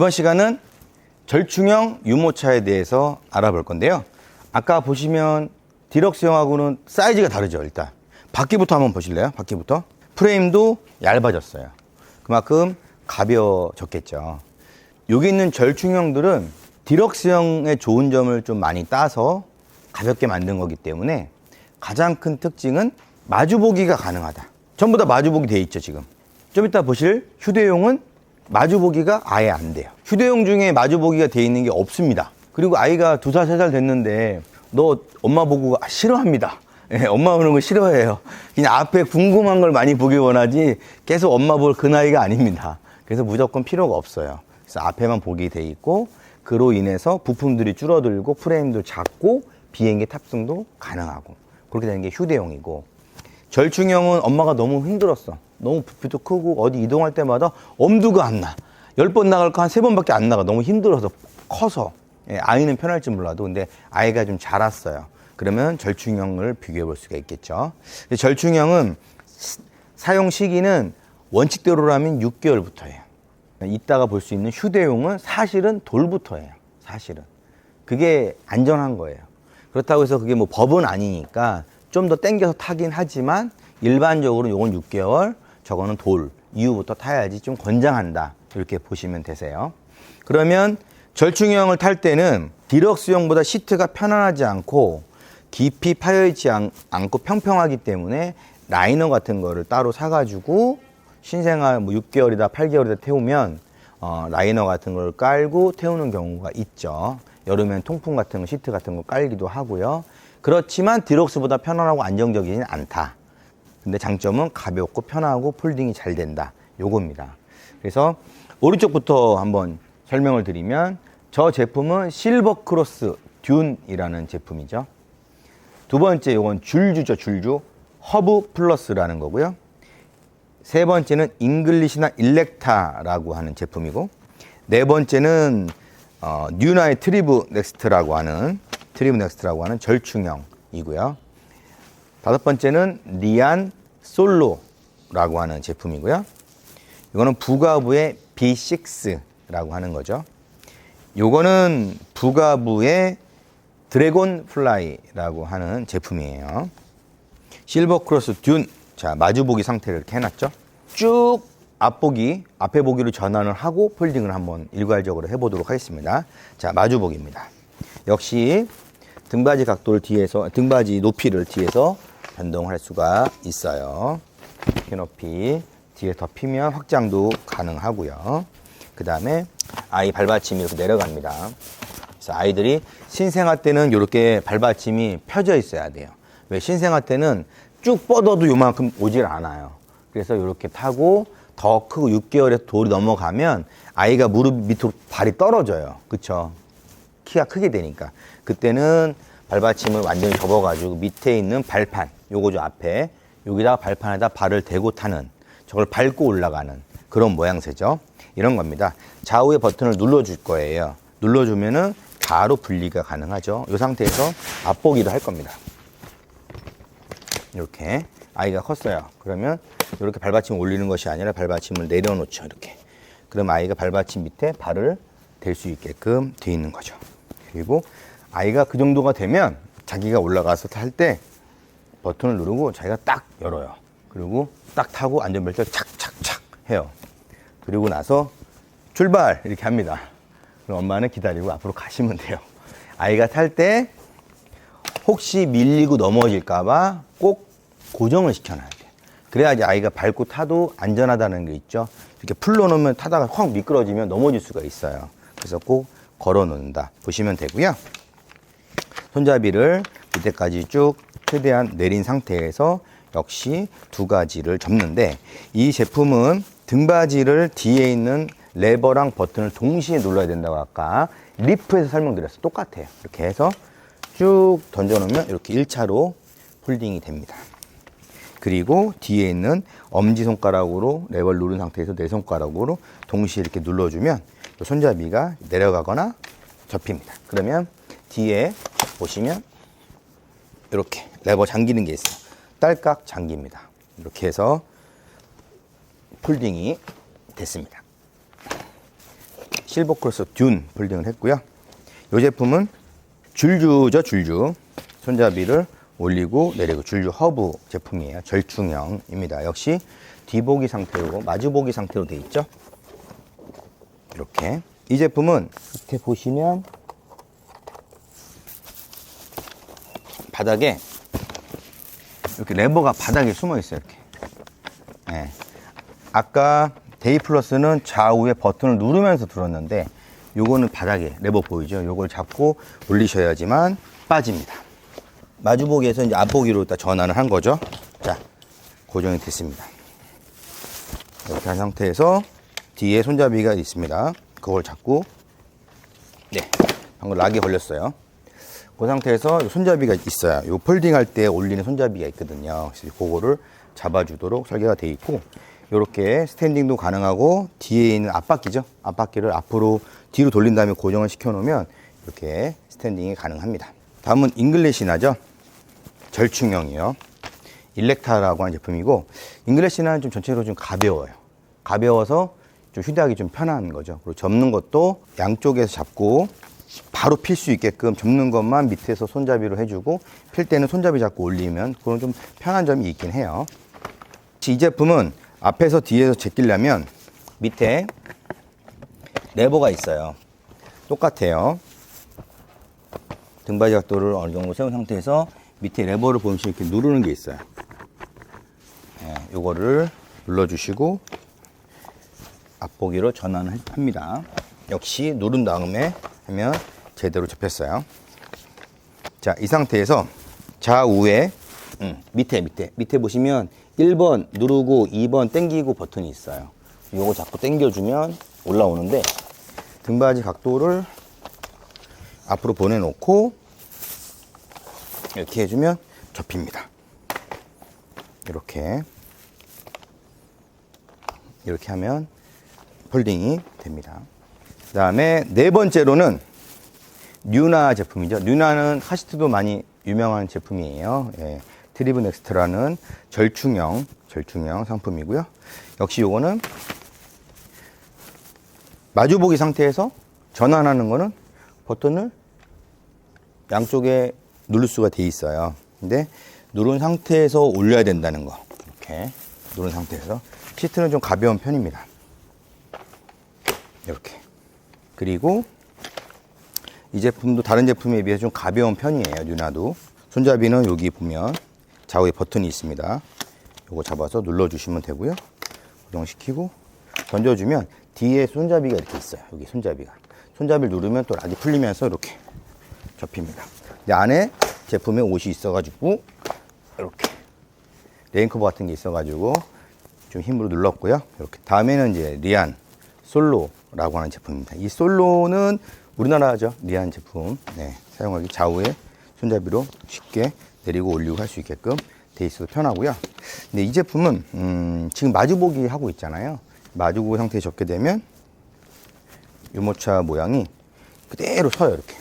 이번 시간은 절충형 유모차에 대해서 알아볼 건데요. 아까 보시면 디럭스형하고는 사이즈가 다르죠. 일단 바퀴부터 한번 보실래요? 바퀴부터. 프레임도 얇아졌어요. 그만큼 가벼워졌겠죠. 여기 있는 절충형들은 디럭스형의 좋은 점을 좀 많이 따서 가볍게 만든 거기 때문에 가장 큰 특징은 마주보기가 가능하다. 전부 다 마주보기 돼 있죠. 지금 좀 이따 보실 휴대용은 마주보기가 아예 안 돼요. 휴대용 중에 마주보기가 돼 있는 게 없습니다. 그리고 아이가 2살, 3살 됐는데 너 엄마 보고 싫어합니다. 예, 엄마 보는 거 싫어해요. 그냥 앞에 궁금한 걸 많이 보기 원하지 계속 엄마 볼 그 나이가 아닙니다. 그래서 무조건 필요가 없어요. 그래서 앞에만 보게 돼 있고 그로 인해서 부품들이 줄어들고 프레임도 작고 비행기 탑승도 가능하고 그렇게 되는 게 휴대용이고, 절충형은 엄마가 너무 힘들었어. 너무 부피도 크고 어디 이동할 때마다 엄두가 안 나. 10번 나갈 거 한 3번밖에 안 나가. 너무 힘들어서 커서. 예, 아이는 편할지 몰라도 근데 아이가 좀 자랐어요. 그러면 절충형을 비교해 볼 수가 있겠죠. 절충형은 사용 시기는 원칙대로라면 6개월부터예요. 이따가 볼 수 있는 휴대용은 사실은 돌부터예요. 사실은 그게 안전한 거예요. 그렇다고 해서 그게 뭐 법은 아니니까 좀 더 땡겨서 타긴 하지만 일반적으로 요건 6개월, 저거는 돌 이후부터 타야지 좀 권장한다. 이렇게 보시면 되세요. 그러면 절충형을 탈 때는 디럭스형보다 시트가 편안하지 않고 깊이 파여있지 않고 평평하기 때문에 라이너 같은 거를 따로 사가지고 신생아 뭐 6개월이다 8개월이다 태우면 라이너 같은 걸 깔고 태우는 경우가 있죠. 여름엔 통풍 같은 거, 시트 같은 거 깔기도 하고요. 그렇지만 디럭스보다 편안하고 안정적이진 않다. 근데 장점은 가볍고 편하고 폴딩이 잘 된다. 요겁니다. 그래서 오른쪽부터 한번 설명을 드리면 저 제품은 실버크로스 듄이라는 제품이죠. 두 번째 요건 줄주죠. 줄주. 허브 플러스라는 거고요. 세 번째는 잉글리시나 일렉타라고 하는 제품이고, 네 번째는 뉴나의 트리브 넥스트라고 하는 절충형이고요. 다섯 번째는 리안 솔로라고 하는 제품이고요. 이거는 부가부의 B6라고 하는 거죠. 요거는 부가부의 드래곤 플라이라고 하는 제품이에요. 실버크로스 듄. 자, 마주보기 상태를 이렇게 해놨죠. 쭉 앞에 보기로 전환을 하고 폴딩을 한번 일괄적으로 해보도록 하겠습니다. 자, 마주보기입니다. 역시 등받이 각도를 등받이 높이를 뒤에서 변동할 수가 있어요. 키 높이 뒤에 더 피면 확장도 가능하고요. 그 다음에 아이 발받침이 이렇게 내려갑니다. 그래서 아이들이 신생아 때는 이렇게 발받침이 펴져 있어야 돼요. 왜? 신생아 때는 쭉 뻗어도 요만큼 오질 않아요. 그래서 이렇게 타고 더 크고 6개월에서 돌이 넘어가면 아이가 무릎 밑으로 발이 떨어져요. 그쵸? 키가 크게 되니까. 그때는 발받침을 완전히 접어가지고 밑에 있는 발판, 요거죠, 앞에. 여기다가 발판에다 발을 대고 타는, 저걸 밟고 올라가는 그런 모양새죠. 이런 겁니다. 좌우의 버튼을 눌러줄 거예요. 눌러주면은 바로 분리가 가능하죠. 이 상태에서 앞보기를 할 겁니다. 이렇게 아이가 컸어요. 그러면 이렇게 발받침을 올리는 것이 아니라 발받침을 내려놓죠. 이렇게. 그럼 아이가 발받침 밑에 발을 댈 수 있게끔 돼 있는 거죠. 그리고 아이가 그 정도가 되면 자기가 올라가서 탈 때 버튼을 누르고 자기가 딱 열어요. 그리고 딱 타고 안전벨트를 착착착 해요. 그리고 나서 출발 이렇게 합니다. 그럼 엄마는 기다리고 앞으로 가시면 돼요. 아이가 탈 때 혹시 밀리고 넘어질까봐 꼭 고정을 시켜놔야 돼요. 그래야지 아이가 밟고 타도 안전하다는 게 있죠. 이렇게 풀러놓으면 타다가 확 미끄러지면 넘어질 수가 있어요. 그래서 꼭 걸어 놓는다 보시면 되고요. 손잡이를 밑에까지 쭉 최대한 내린 상태에서 역시 두 가지를 접는데, 이 제품은 등받이를 뒤에 있는 레버랑 버튼을 동시에 눌러야 된다고 아까 리프에서 설명드렸어요. 똑같아요. 이렇게 해서 쭉 던져놓으면 이렇게 1차로 폴딩이 됩니다. 그리고 뒤에 있는 엄지손가락으로 레버를 누른 상태에서 내 손가락으로 동시에 이렇게 눌러주면 손잡이가 내려가거나 접힙니다. 그러면 뒤에 보시면 이렇게 레버 잠기는 게 있어요. 딸깍 잠깁니다. 이렇게 해서 폴딩이 됐습니다. 실버크로스 듄 폴딩을 했고요. 이 제품은 줄주죠, 줄주. 손잡이를 올리고 내리고 줄주 허브 제품이에요. 절충형입니다. 역시 뒤보기 상태로, 마주보기 상태로 되어 있죠. 이렇게. 이 제품은 밑에 보시면 바닥에 이렇게 레버가 바닥에 숨어 있어요. 이렇게. 네. 아까 데이 플러스는 좌우에 버튼을 누르면서 들었는데 요거는 바닥에 레버 보이죠? 요걸 잡고 올리셔야지만 빠집니다. 마주보기에서 이제 앞보기로 딱 전환을 한 거죠. 자, 고정이 됐습니다. 이렇게 한 상태에서 뒤에 손잡이가 있습니다. 그걸 잡고, 네, 방금 락이 걸렸어요. 그 상태에서 손잡이가 있어요. 요 폴딩 할 때 올리는 손잡이가 있거든요. 그래서 그거를 잡아주도록 설계가 되어 있고, 이렇게 스탠딩도 가능하고 뒤에 있는 앞바퀴죠. 앞바퀴를 앞으로 뒤로 돌린 다음에 고정을 시켜 놓으면 이렇게 스탠딩이 가능합니다. 다음은 잉글래시나죠. 절충형이요. 일렉타라고 하는 제품이고, 잉글래시나는 좀 전체적으로 좀 가벼워요. 가벼워서 좀 휴대하기 좀 편한 거죠. 그리고 접는 것도 양쪽에서 잡고 바로 필 수 있게끔 접는 것만 밑에서 손잡이로 해주고, 필 때는 손잡이 잡고 올리면 그건 좀 편한 점이 있긴 해요. 이 제품은 앞에서 뒤에서 제끼려면 밑에 레버가 있어요. 똑같아요. 등받이 각도를 어느 정도 세운 상태에서 밑에 레버를 보면 이렇게 누르는 게 있어요. 네, 요거를 눌러주시고 앞보기로 전환을 합니다. 역시 누른 다음에 하면 제대로 접혔어요. 자, 이 상태에서 좌우에 밑에 보시면 1번 누르고 2번 당기고 버튼이 있어요. 요거 자꾸 당겨주면 올라오는데 등받이 각도를 앞으로 보내놓고 이렇게 해주면 접힙니다. 이렇게 하면 폴딩이 됩니다. 그 다음에 네 번째로는 뉴나 제품이죠. 뉴나는 카시트도 많이 유명한 제품이에요. 예, 트리브 넥스트라는 절충형 상품이고요. 역시 요거는 마주보기 상태에서 전환하는 거는 버튼을 양쪽에 누를 수가 돼 있어요. 근데 누른 상태에서 올려야 된다는 거. 이렇게 누른 상태에서. 시트는 좀 가벼운 편입니다. 이렇게. 그리고 이 제품도 다른 제품에 비해 좀 가벼운 편이에요. 뉴나도. 손잡이는 여기 보면 좌우에 버튼이 있습니다. 요거 잡아서 눌러주시면 되고요. 고정시키고 던져주면 뒤에 손잡이가 이렇게 있어요. 여기 손잡이가. 손잡이를 누르면 또 락이 풀리면서 이렇게 접힙니다. 근데 안에 제품에 옷이 있어가지고 이렇게 레인커버 같은 게 있어가지고 좀 힘으로 눌렀고요. 이렇게 다음에는 이제 리안 솔로라고 하는 제품입니다. 이 솔로는 우리나라죠. 리안 제품. 네, 사용하기 좌우에 손잡이로 쉽게 내리고 올리고 할 수 있게끔 돼 있어서 편하고요. 근데 이 제품은 지금 마주보기 하고 있잖아요. 마주보기 상태에 접게 되면 유모차 모양이 그대로 서요. 이렇게.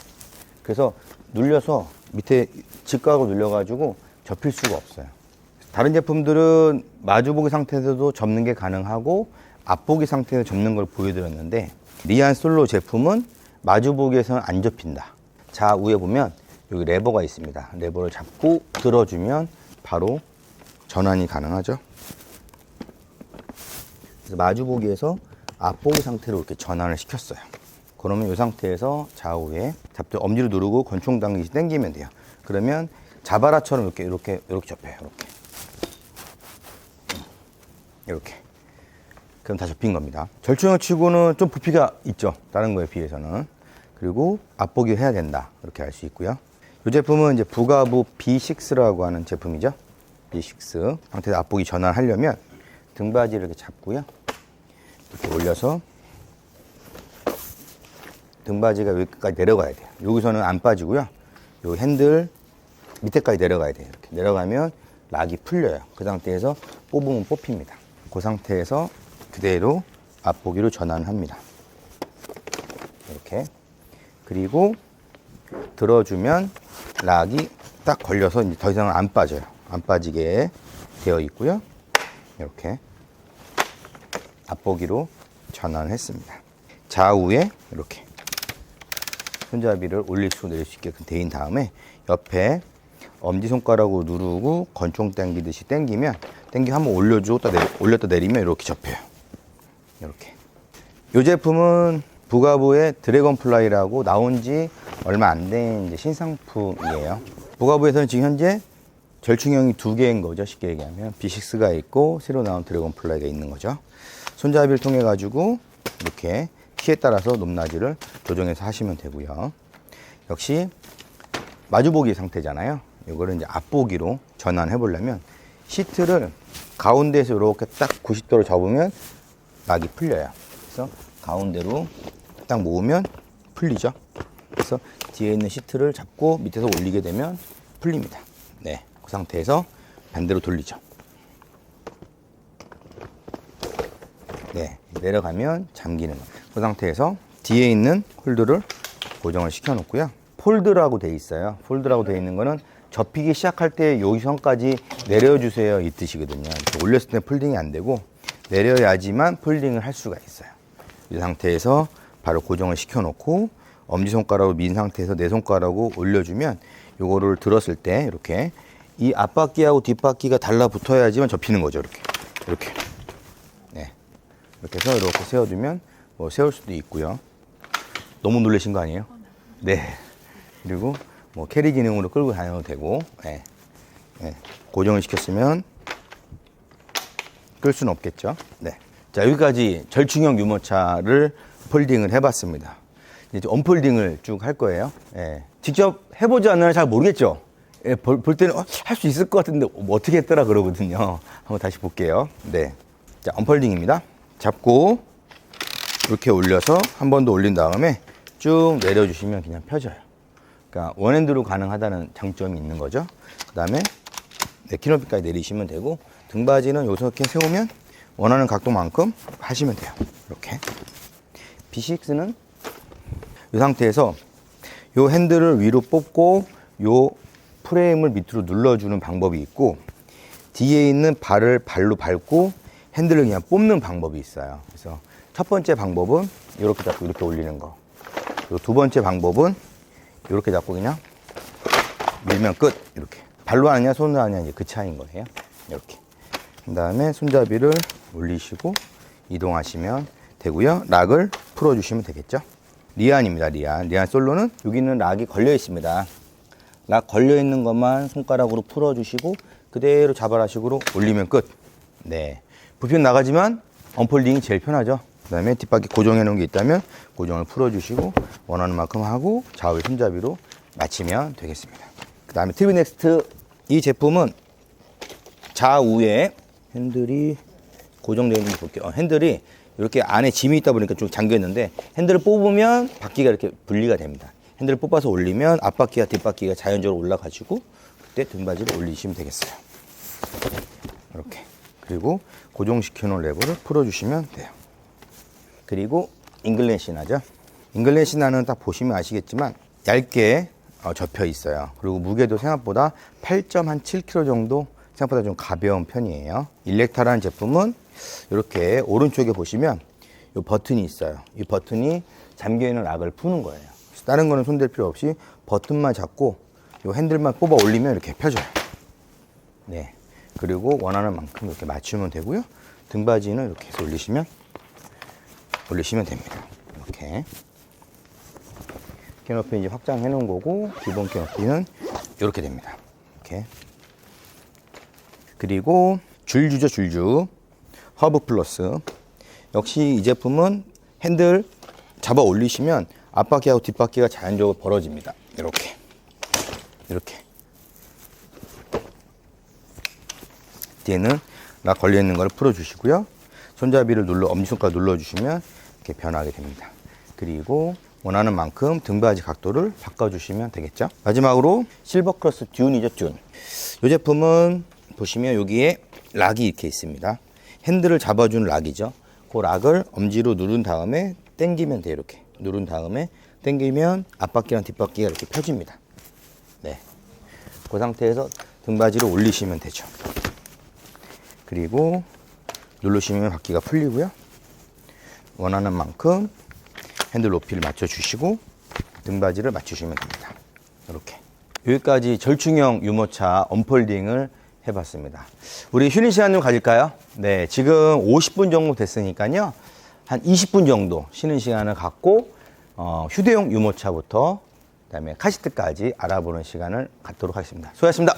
그래서 눌려서 밑에 직각으로 눌려가지고 접힐 수가 없어요. 다른 제품들은 마주보기 상태에서도 접는 게 가능하고 앞보기 상태에서 접는 걸 보여드렸는데 리안 솔로 제품은 마주보기에서는 안 접힌다. 좌우에 보면 여기 레버가 있습니다. 레버를 잡고 들어주면 바로 전환이 가능하죠. 그래서 마주보기에서 앞보기 상태로 이렇게 전환을 시켰어요. 그러면 이 상태에서 좌우에 잡죠. 엄지로 누르고 권총 당기시 당기면 돼요. 그러면 자바라처럼 이렇게 접혀요. 이렇게. 그럼 다 접힌 겁니다. 절충형 치고는 좀 부피가 있죠. 다른 거에 비해서는. 그리고 앞보기 해야 된다. 이렇게 알 수 있고요. 이 제품은 이제 부가부 B6라고 하는 제품이죠. B6 상태에서 앞보기 전환하려면 등받이를 이렇게 잡고요. 이렇게 올려서 등받이가 여기까지 내려가야 돼요. 여기서는 안 빠지고요. 요 핸들 밑에까지 내려가야 돼요. 이렇게 내려가면 락이 풀려요. 그 상태에서 뽑으면 뽑힙니다. 그 상태에서 그대로 앞보기로 전환합니다. 이렇게. 그리고 들어주면 락이 딱 걸려서 이제 더 이상은 안 빠져요. 안 빠지게 되어 있고요. 이렇게 앞보기로 전환을 했습니다. 좌우에 이렇게 손잡이를 올릴 수 내릴 수 있게끔 대인 다음에 옆에 엄지손가락으로 누르고 권총 당기듯이 당기면 한번 올려주고 올렸다 내리면 이렇게 접혀요. 이렇게. 이 제품은 부가부의 드래곤플라이라고 나온 지 얼마 안 된 신상품이에요. 부가부에서는 지금 현재 절충형이 2개인 거죠. 쉽게 얘기하면 B6가 있고 새로 나온 드래곤플라이가 있는 거죠. 손잡이를 통해 가지고 이렇게 키에 따라서 높낮이를 조정해서 하시면 되고요. 역시 마주보기 상태잖아요. 이거를 이제 앞보기로 전환해 보려면 시트를 가운데에서 이렇게 딱 90도로 접으면 락이 풀려요. 그래서 가운데로 딱 모으면 풀리죠. 그래서 뒤에 있는 시트를 잡고 밑에서 올리게 되면 풀립니다. 네, 그 상태에서 반대로 돌리죠. 네, 내려가면 잠기는 거. 그 상태에서 뒤에 있는 홀드를 고정을 시켜 놓고요. 폴드라고 돼 있어요. 폴드라고 돼 있는 거는 접히기 시작할 때 여기 선까지 내려주세요 이 뜻이거든요. 올렸을 때 폴딩이 안 되고 내려야지만 폴딩을 할 수가 있어요. 이 상태에서 바로 고정을 시켜 놓고 엄지손가락으로 민 상태에서 내 손가락으로 올려주면 요거를 들었을 때 이렇게 이 앞바퀴하고 뒷바퀴가 달라붙어야지만 접히는 거죠. 이렇게 네, 이렇게 해서 이렇게 세워두면 뭐 세울 수도 있고요. 너무 놀라신 거 아니에요? 네. 그리고 뭐 캐리 기능으로 끌고 다녀도 되고, 네. 네. 고정을 시켰으면 끌 수는 없겠죠. 네. 자, 여기까지 절충형 유모차를 폴딩을 해봤습니다. 이제 언폴딩을 쭉 할 거예요. 예. 직접 해보지 않으면 잘 모르겠죠. 예, 볼 때는 할 수 있을 것 같은데 뭐 어떻게 했더라 그러거든요. 한번 다시 볼게요. 네. 자, 언폴딩입니다. 잡고 이렇게 올려서 한 번 더 올린 다음에 쭉 내려주시면 그냥 펴져요. 그러니까 원핸드로 가능하다는 장점이 있는 거죠. 그 다음에 키 높이까지 내리시면 되고 등받이는 여기서 이렇게 세우면 원하는 각도만큼 하시면 돼요. 이렇게. B6는 이 상태에서 이 핸들을 위로 뽑고 이 프레임을 밑으로 눌러주는 방법이 있고 뒤에 있는 발로 밟고 핸들을 그냥 뽑는 방법이 있어요. 그래서 첫 번째 방법은 이렇게 잡고 이렇게 올리는 거. 그리고 두 번째 방법은 이렇게 잡고 그냥 밀면 끝. 이렇게. 발로 하느냐 손으로 하느냐 이제 그 차이인 거예요. 이렇게. 그 다음에 손잡이를 올리시고 이동하시면 되고요. 락을 풀어주시면 되겠죠. 리안입니다. 리안 솔로는 여기는 락이 걸려 있습니다. 락 걸려 있는 것만 손가락으로 풀어주시고 그대로 자발화식으로 올리면 끝. 네. 부피는 나가지만 언폴딩이 제일 편하죠. 그 다음에 뒷바퀴 고정해 놓은 게 있다면 고정을 풀어주시고 원하는 만큼 하고 좌우 손잡이로 맞추면 되겠습니다. 그 다음에 트리비넥스트 이 제품은 좌우에 핸들이 고정되어 있는 거 볼게요. 핸들이 이렇게 안에 짐이 있다 보니까 좀 잠겨 있는데 핸들을 뽑으면 바퀴가 이렇게 분리가 됩니다. 핸들을 뽑아서 올리면 앞바퀴와 뒷바퀴가 자연적으로 올라가지고 그때 등받이를 올리시면 되겠어요. 이렇게. 그리고 고정시켜 놓은 레버를 풀어주시면 돼요. 그리고 잉글랜 시나죠. 잉글랜 시나는 딱 보시면 아시겠지만 얇게 접혀 있어요. 그리고 무게도 생각보다 8.7kg 정도 생각보다 좀 가벼운 편이에요. 일렉타라는 제품은 이렇게 오른쪽에 보시면 이 버튼이 있어요. 이 버튼이 잠겨있는 락을 푸는 거예요. 다른 거는 손댈 필요 없이 버튼만 잡고 이 핸들만 뽑아 올리면 이렇게 펴져요. 네. 그리고 원하는 만큼 이렇게 맞추면 되고요. 등받이는 이렇게 해서 올리시면 됩니다. 이렇게. 키 높이 이제 확장해 놓은 거고, 기본 키 높이는 이렇게 됩니다. 이렇게. 그리고 줄주죠, 줄주. 허브 플러스. 역시 이 제품은 핸들 잡아 올리시면 앞바퀴하고 뒷바퀴가 자연적으로 벌어집니다. 이렇게. 뒤에는 락 걸려 있는 걸 풀어주시고요. 손잡이를 엄지손가락 눌러주시면 이렇게 변하게 됩니다. 그리고 원하는 만큼 등받이 각도를 바꿔주시면 되겠죠. 마지막으로 실버크로스 듄이죠, 듄. 이 제품은 보시면 여기에 락이 이렇게 있습니다. 핸들을 잡아준 락이죠. 그 락을 엄지로 누른 다음에 당기면 돼요. 이렇게 누른 다음에 당기면 앞바퀴랑 뒷바퀴가 이렇게 펴집니다. 네, 그 상태에서 등받이를 올리시면 되죠. 그리고 누르시면 바퀴가 풀리고요. 원하는 만큼 핸들 높이를 맞춰주시고 등받이를 맞추시면 됩니다. 이렇게. 여기까지 절충형 유모차 언폴딩을 해봤습니다. 우리 쉬는 시간 좀 가질까요? 네, 지금 50분 정도 됐으니까요. 한 20분 정도 쉬는 시간을 갖고 휴대용 유모차부터 그다음에 카시트까지 알아보는 시간을 갖도록 하겠습니다. 수고하셨습니다.